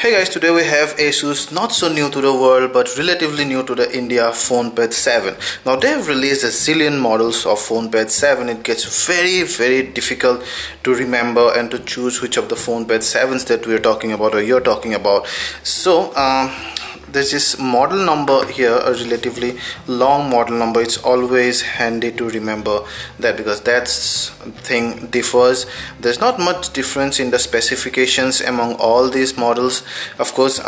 Hey guys, today we have Asus, not so new to the world but relatively new to the India Fonepad 7. Now they have released a zillion models of Fonepad 7. It gets very difficult to remember and to choose which of the Fonepad 7s that we're talking about or you're talking about. So there's this model number here, a relatively long model number. It's always handy to remember that because that thing differs. There's not much difference in the specifications among all these models, of course.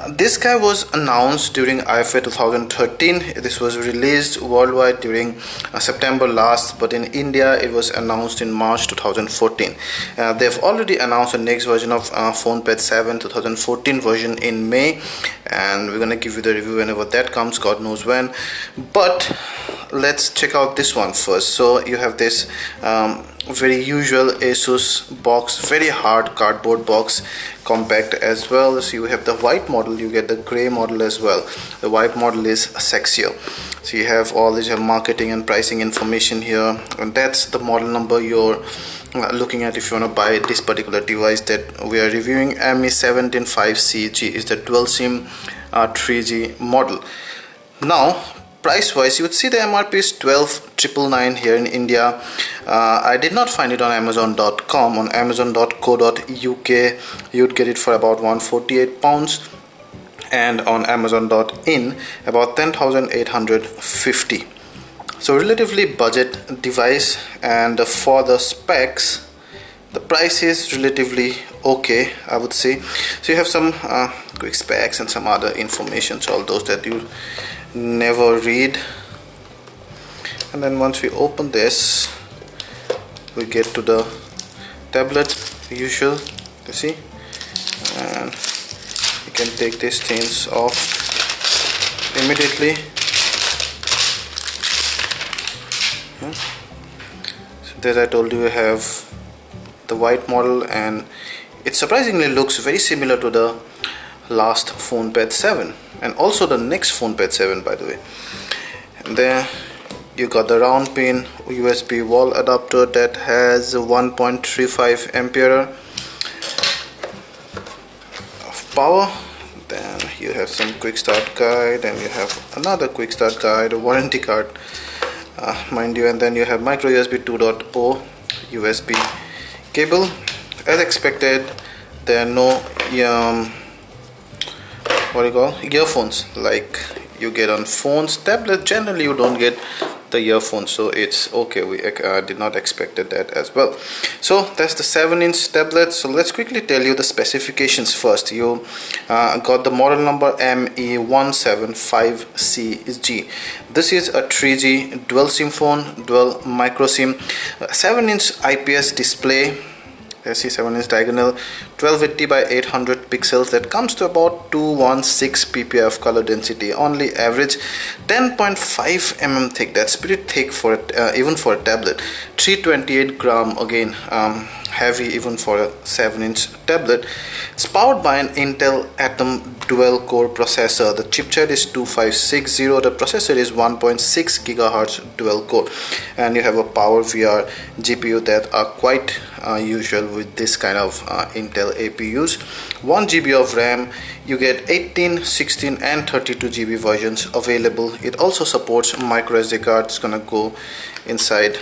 This guy was announced during IFA 2013. This was released worldwide during September last, but in India it was announced in March 2014. They've already announced the next version of Fonepad 7 2014 version in May, and we're gonna give you the review whenever that comes, God knows when. But let's check out this one first. So you have this very usual Asus box, very hard cardboard box, compact as well. So you have the white model, you get the gray model as well. The white model is sexier. So you have all this marketing and pricing information here, and that's the model number you're looking at if you want to buy this particular device that we are reviewing. ME175CG is the dual SIM 3G model. Now price wise, you would see the MRP is 12,999 here in India. I did not find it on Amazon.com. On Amazon.co.uk you'd get it for about £148, and on Amazon.in about 10,850. So relatively budget device, and for the specs the price is relatively okay, I would say. So you have some quick specs and some other information, so all those that you never read. And then once we open this, we get to the tablet, usual, you see, and you can take these things off immediately. So as I told you, we have the white model, and it surprisingly looks very similar to the last Fonepad 7 and also the next Fonepad 7, by the way. And there you got the round pin USB wall adapter that has 1.35 ampere of power. Then you have some quick start guide, and you have another quick start guide, a warranty card, mind you, and then you have micro USB 2.0 USB cable. As expected, there are no earphones like you get on phones. Tablet generally you don't get the earphones, so it's okay. We did not expected that as well. So that's the 7-inch tablet. So let's quickly tell you the specifications first. You got the model number ME175CG. This is a 3G dual SIM phone, dual micro SIM, 7-inch IPS display. See, 7-inch diagonal, 1280 by 800 pixels. That comes to about 216 ppi of color density. Only average 10.5 mm thick. That's pretty thick for it, even for a tablet. 328 gram, again heavy even for a 7-inch tablet. It's powered by an Intel Atom dual core processor. The chipset is 2560. The processor is 1.6 gigahertz dual core, and you have a Power VR GPU that are quite usual with this kind of Intel APUs. 1 GB of RAM. You get 18, 16 and 32 GB versions available. It also supports micro SD card. It's gonna go inside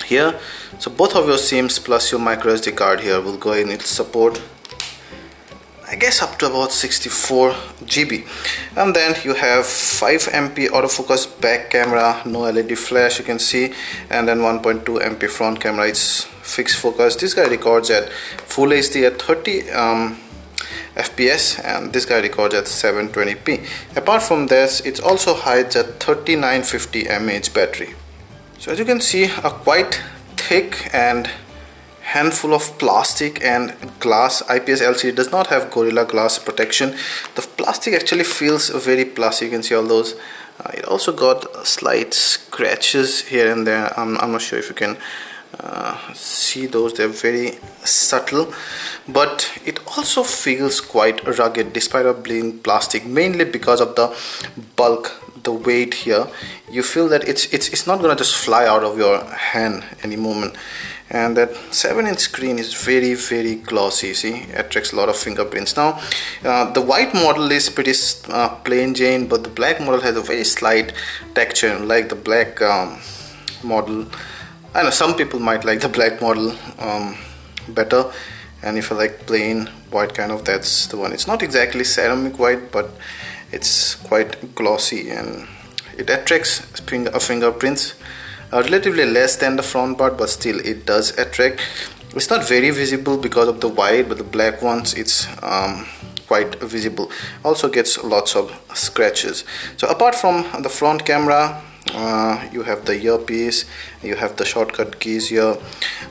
here, so both of your SIMs plus your micro SD card here will go in. It support, I guess, up to about 64 GB. And then you have 5 MP autofocus back camera, no LED flash, you can see, and then 1.2 MP front camera. It's fixed focus. This guy records at full HD at 30 FPS, and this guy records at 720p. Apart from this, it also hides a 3950 mAh battery. So as you can see, a quite thick and handful of plastic and glass. IPS LCD does not have Gorilla Glass protection. The plastic actually feels very plastic. You can see all those. It also got slight scratches here and there. I'm not sure if you can see those. They're very subtle, but it also feels quite rugged despite of being plastic, mainly because of the bulk the weight here, you feel that it's not gonna just fly out of your hand any moment. And that 7-inch screen is very glossy. See, attracts a lot of fingerprints. Now the white model is pretty plain Jane, but the black model has a very slight texture, like the black model. I know some people might like the black model better, and if you like plain white kind of, that's the one. It's not exactly ceramic white, but it's quite glossy, and it attracts fingerprints relatively less than the front part, but still it does attract. It's not very visible because of the white, but the black ones, it's quite visible. Also gets lots of scratches. So apart from the front camera, you have the earpiece, you have the shortcut keys here.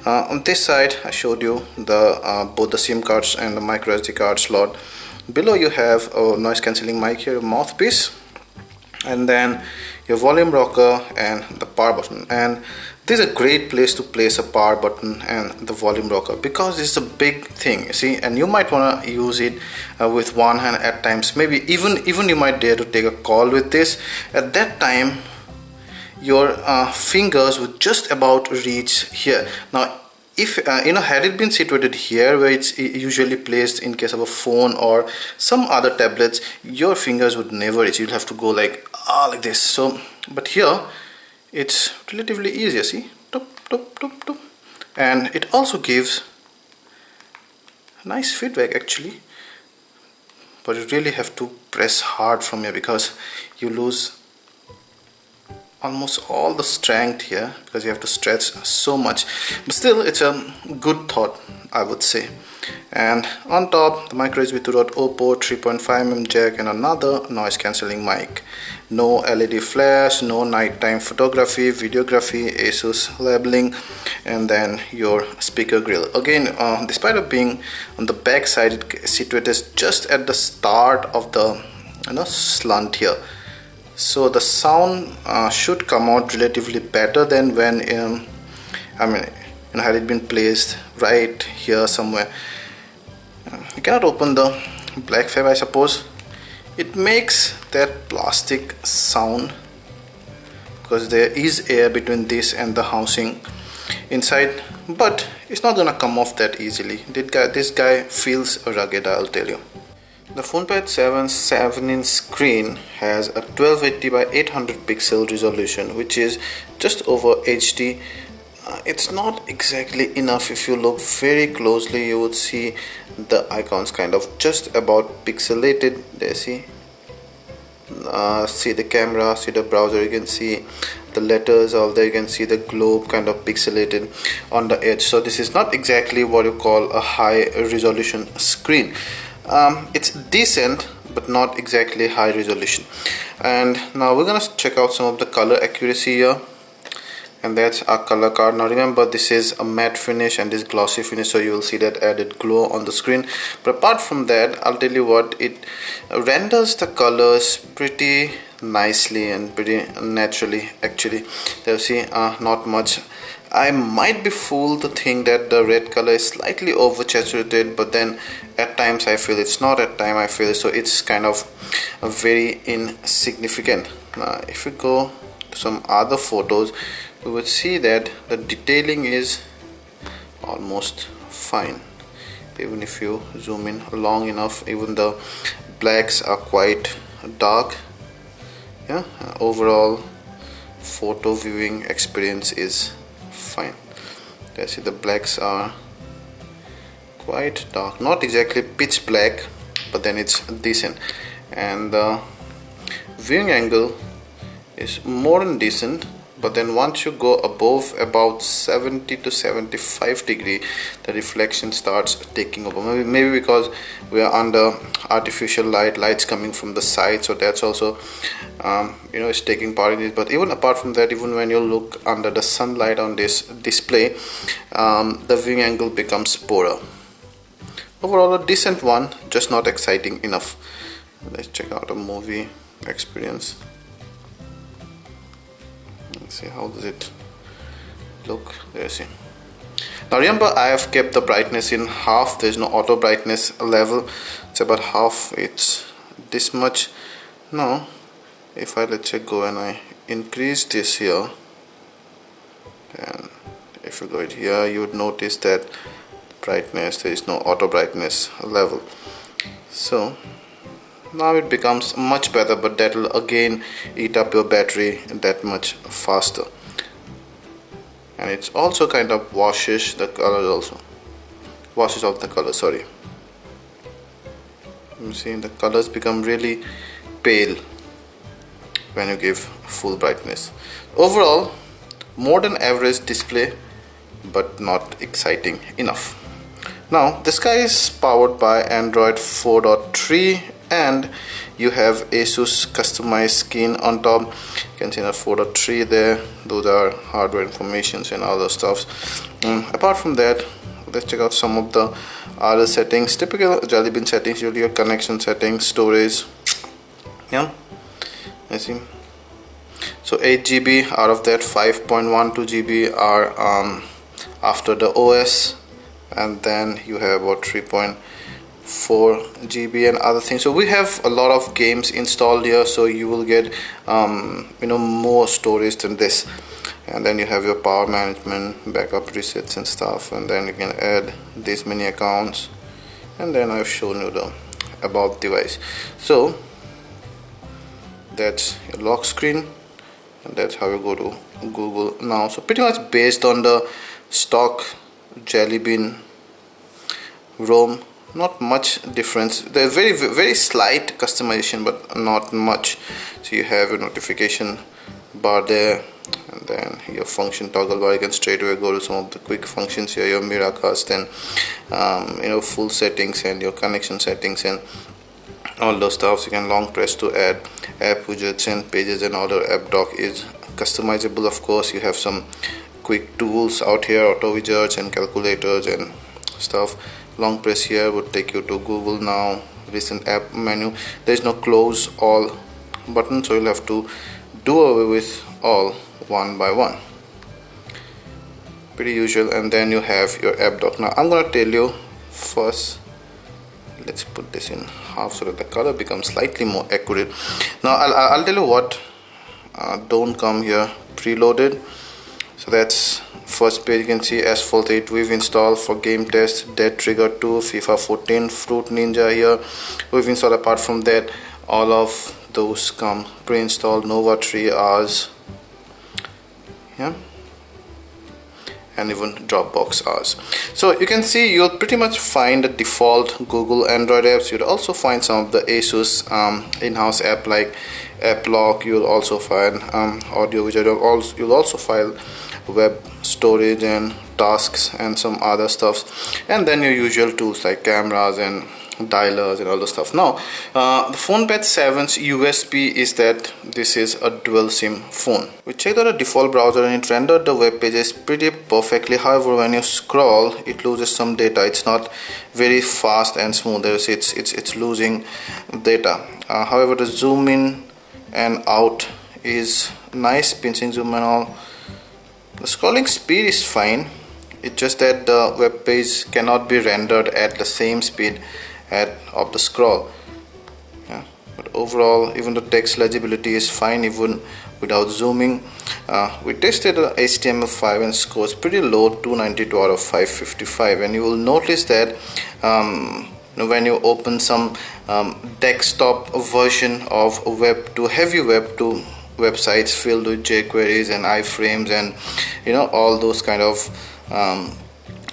On this side I showed you the both the SIM cards and the micro SD card slot. Below you have a noise cancelling mic here, a mouthpiece, and then your volume rocker and the power button. And this is a great place to place a power button and the volume rocker, because it's a big thing, you see, and you might want to use it with one hand at times. Maybe even you might dare to take a call with this. At that time your fingers would just about reach here. Now if had it been situated here where it's usually placed in case of a phone or some other tablets, your fingers would never reach. You'll have to go like this. So but here it's relatively easier. See, tup, tup, tup, tup. And it also gives nice feedback actually, but you really have to press hard from here because you lose almost all the strength here because you have to stretch so much. But still, it's a good thought, I would say. And on top, the micro USB 2.0 port, 3.5mm jack, and another noise cancelling mic. No LED flash, no nighttime photography, videography, Asus labeling, and then your speaker grill. Again, despite of being on the back side, it's situated just at the start of the slant here. So the sound should come out relatively better than when had it been placed right here somewhere. You cannot open the black fab, I suppose. It makes that plastic sound because there is air between this and the housing inside, but it's not gonna come off that easily. This guy feels rugged, I'll tell you. The Fonepad 7's 7-inch screen has a 1280 by 800 pixel resolution, which is just over HD. It's not exactly enough. If you look very closely, you would see the icons kind of just about pixelated. There, see the camera, see the browser, you can see the letters all there, you can see the globe kind of pixelated on the edge. So this is not exactly what you call a high resolution screen. It's decent, but not exactly high resolution. And now we're gonna check out some of the color accuracy here, and that's our color card. Now remember, this is a matte finish and this glossy finish, so you will see that added glow on the screen. But apart from that, I'll tell you what, it renders the colors pretty nicely and pretty naturally actually. You see, not much. I might be fooled to think that the red color is slightly oversaturated, but then at times I feel it's not, at times I feel so it's kind of very insignificant. Now if we go to some other photos, we would see that the detailing is almost fine. Even if you zoom in long enough, even the blacks are quite dark. Yeah, overall photo viewing experience is fine. I see the blacks are quite dark, not exactly pitch black, but then it's decent, and the viewing angle is more than decent. But then once you go above about 70 to 75 degree, the reflection starts taking over. Maybe because we are under artificial lights coming from the side, so that's also it's taking part in it. But even apart from that, even when you look under the sunlight on this display, the viewing angle becomes poorer. Overall a decent one, just not exciting enough. Let's check out a movie experience. Let's see, how does it look? There you see. Now remember, I have kept the brightness in half. There is no auto brightness level. It's about half. It's this much. No, if I let's say go and I increase this here, and if you go it here, you would notice that brightness, there is no auto brightness level. So now it becomes much better, but that will again eat up your battery that much faster. And it's also kind of washes the color, also washes out the color, sorry. You see the colors become really pale when you give full brightness. Overall, more than average display, but not exciting enough. Now this guy is powered by Android 4.3 and you have Asus customized skin on top. You can see the 4.3 there. Those are hardware informations and other stuff. Apart from that, let's check out some of the other settings. Typical Jelly Bean settings, usually your connection settings, storage. Yeah, I see. So 8 GB, out of that 5.12 GB are after the OS, and then you have about 3.4 GB and other things. So we have a lot of games installed here, so you will get more storage than this. And then you have your power management, backup resets and stuff, and then you can add this many accounts, and then I've shown you the about device. So that's your lock screen, and that's how you go to Google now. So pretty much based on the stock Jelly Bean ROM, not much difference. There's very slight customization, but not much. So you have a notification bar there, and then your function toggle bar. You can straight away go to some of the quick functions here, your Miracast and full settings and your connection settings and all those stuff. You can long press to add app widgets and pages, and all the app dock is customizable. Of course, you have some quick tools out here, auto widgets and calculators and stuff. Long press here would take you to Google Now, recent app menu. There is no close all button, so you'll have to do away with all one by one. Pretty usual. And then you have your app dock. Now I'm gonna tell you first, let's put this in half so that the color becomes slightly more accurate. Now I'll tell you what don't come here preloaded. So that's first page. You can see Asphalt 8 we've installed for game test, Dead Trigger 2, FIFA 14, Fruit Ninja here we've installed. Apart from that, all of those come pre-installed. Nova 3 hours, yeah, and even Dropbox hours. So you can see you'll pretty much find the default Google Android apps. You'll also find some of the Asus in-house app like App Lock. You'll also find audio widget. You'll also find web storage and tasks and some other stuff, and then your usual tools like cameras and dialers and all the stuff. Now the Fonepad 7's USP is that this is a dual SIM phone. We checked out the default browser and it rendered the web pages pretty perfectly. However, when you scroll, it loses some data. It's not very fast and smooth. It's losing data. However, the zoom in and out is nice, pinching zoom and all. The scrolling speed is fine. It's just that the web page cannot be rendered at the same speed of the scroll. Yeah. But overall, even the text legibility is fine even without zooming. We tested HTML5 and scores pretty low, 292 out of 555, and you will notice that when you open some desktop version of web to heavy web to websites filled with jQueries and iframes and all those kind of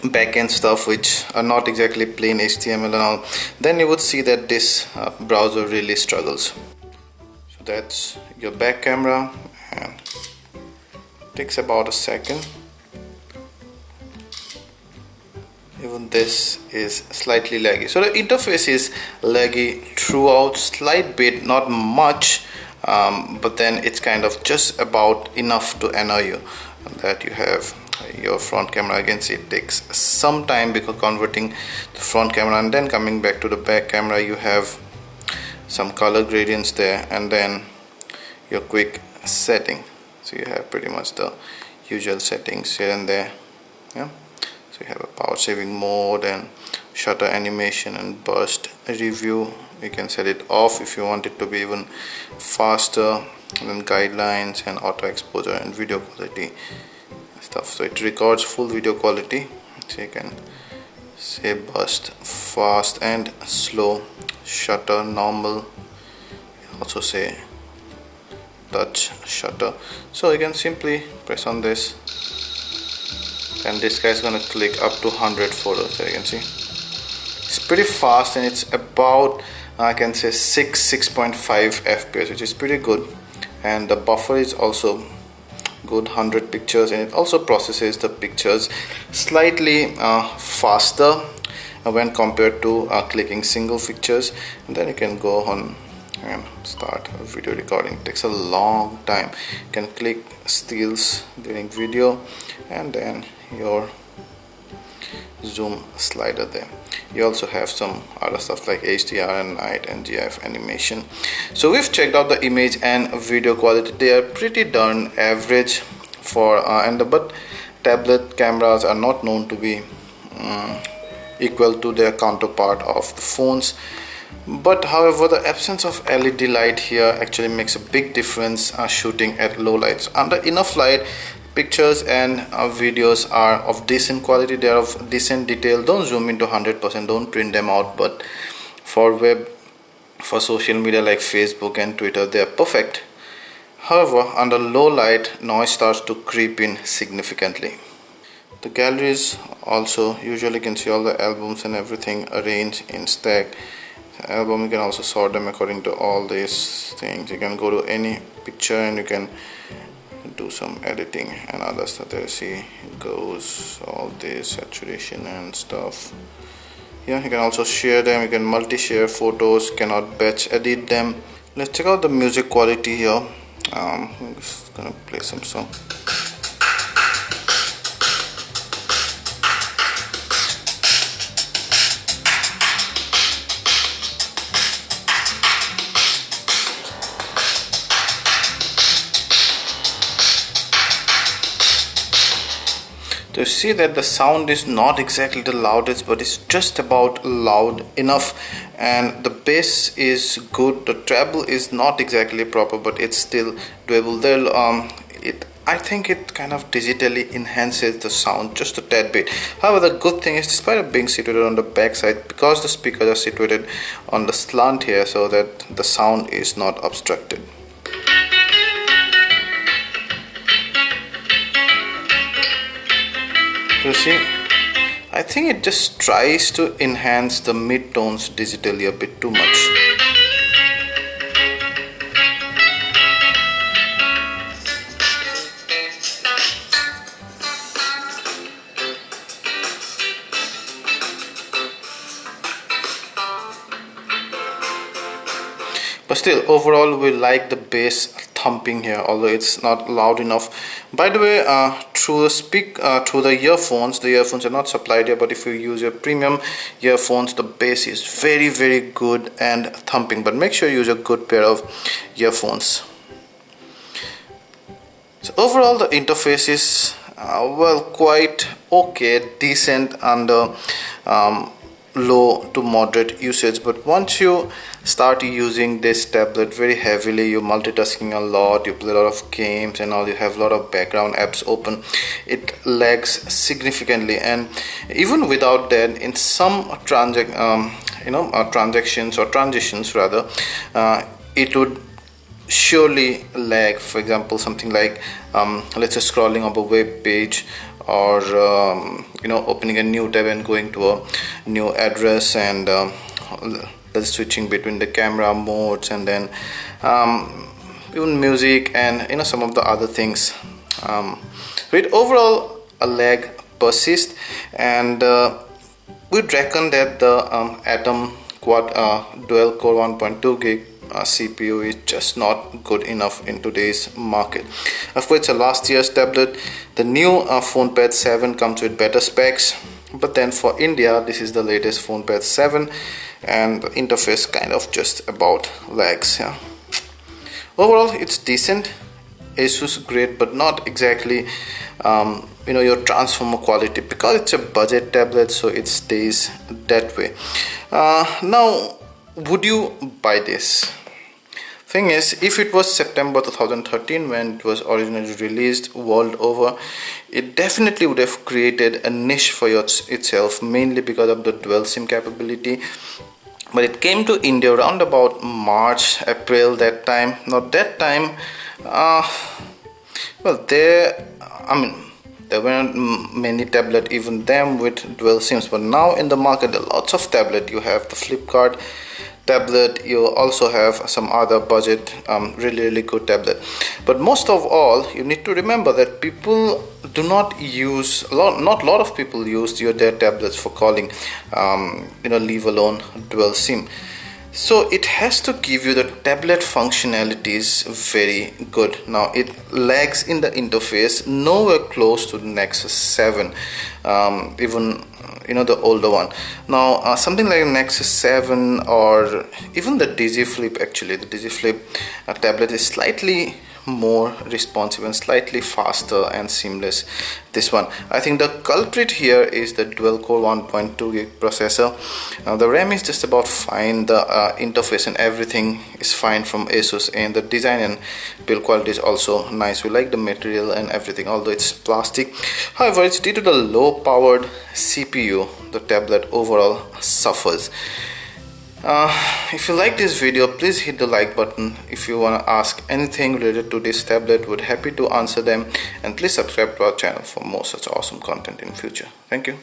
backend stuff which are not exactly plain HTML and all, then you would see that this browser really struggles. So that's your back camera, and it takes about a second. Even this is slightly laggy. So the interface is laggy throughout, slight bit, not much, but then it's kind of just about enough to annoy you. That you have your front camera. Again, see, it takes some time because converting the front camera and then coming back to the back camera. You have some color gradients there, and then your quick setting. So you have pretty much the usual settings here and there. Yeah. So you have a power saving mode and shutter animation and burst review. You can set it off if you want it to be even faster. and then guidelines and auto exposure and video quality stuff. So it records full video quality, so you can say burst, fast and slow, shutter, normal, also say touch shutter. So you can simply press on this and this guy is gonna click up to 100 photos. There you can see it's pretty fast, and it's about I can say 6.5 fps, which is pretty good, and the buffer is also good, 100 pictures, and it also processes the pictures slightly faster when compared to clicking single pictures. And then you can go on and start a video recording. It takes a long time. You can click stills during video and then your zoom slider there. You also have some other stuff like HDR and night and GIF animation. So we've checked out the image and video quality. They are pretty darn average for but tablet cameras are not known to be equal to their counterpart of the phones. But however, the absence of LED light here actually makes a big difference shooting at low lights. Under enough light, pictures and videos are of decent quality, they are of decent detail. Don't zoom into 100%, don't print them out, but for web, for social media like Facebook and Twitter, they are perfect. However, under low light, noise starts to creep in significantly. The galleries also, usually you can see all the albums and everything arranged in stack. Album, you can also sort them according to all these things. You can go to any picture and you can do some editing and other stuff. There, see, it goes all this saturation and stuff. Yeah, you can also share them. You can multi-share photos, cannot batch edit them. Let's check out the music quality here. I'm just gonna play some song. So you see that the sound is not exactly the loudest, but it's just about loud enough, and the bass is good. The treble is not exactly proper, but it's still doable. I think it kind of digitally enhances the sound just a tad bit. However, the good thing is, despite it being situated on the back side, because the speakers are situated on the slant here, so that the sound is not obstructed. You see, I think it just tries to enhance the mid-tones digitally a bit too much. But still, overall we like the bass thumping here, although it's not loud enough. By the way, through the earphones are not supplied here, but if you use your premium earphones, the bass is very good and thumping. But make sure you use a good pair of earphones. So overall, the interface is well, quite okay, decent under low to moderate usage. But once you start using this tablet very heavily, you're multitasking a lot, you play a lot of games and all, you have a lot of background apps open, it lags significantly. And even without that, in some transactions or transitions rather, it would surely lag. For example, something like let's say scrolling up a web page, or opening a new tab and going to a new address, and the switching between the camera modes, and then even music and some of the other things. With overall a lag persists, and we'd reckon that the Atom quad dual core 1.2 gig CPU is just not good enough in today's market. Of course, it's a last year's tablet. The new Fonepad 7 comes with better specs, but then for India, this is the latest Fonepad 7, and the interface kind of just about lags. Yeah. Overall, it's decent. Asus great, but not exactly your transformer quality, because it's a budget tablet, so it stays that way. Now, would you buy this? Thing is, if it was September 2013 when it was originally released world over, it definitely would have created a niche for itself, mainly because of the dual SIM capability. But it came to India around about March, April, that time. Now that time, well, there weren't many tablet, even them with dual SIMs. But now in the market, there are lots of tablet. You have the Flipkart tablet, you also have some other budget really good tablet. But most of all, you need to remember that people do not use not a lot of people use their tablets for calling, leave alone dual SIM. So it has to give you the tablet functionalities very good. Now it lags in the interface, nowhere close to the Nexus 7, even the older one. Now something like Nexus 7 or even the Digi Flip, actually the Digi Flip tablet is slightly more responsive and slightly faster and seamless. This one, I think the culprit here is the dual core 1.2 gig processor. The RAM is just about fine, the interface and everything is fine from Asus, and the design and build quality is also nice. We like the material and everything, although it's plastic. However, it's due to the low powered CPU, the tablet overall suffers. If you like this video, please hit the like button. If you want to ask anything related to this tablet, we're happy to answer them, and please subscribe to our channel for more such awesome content in future. Thank you.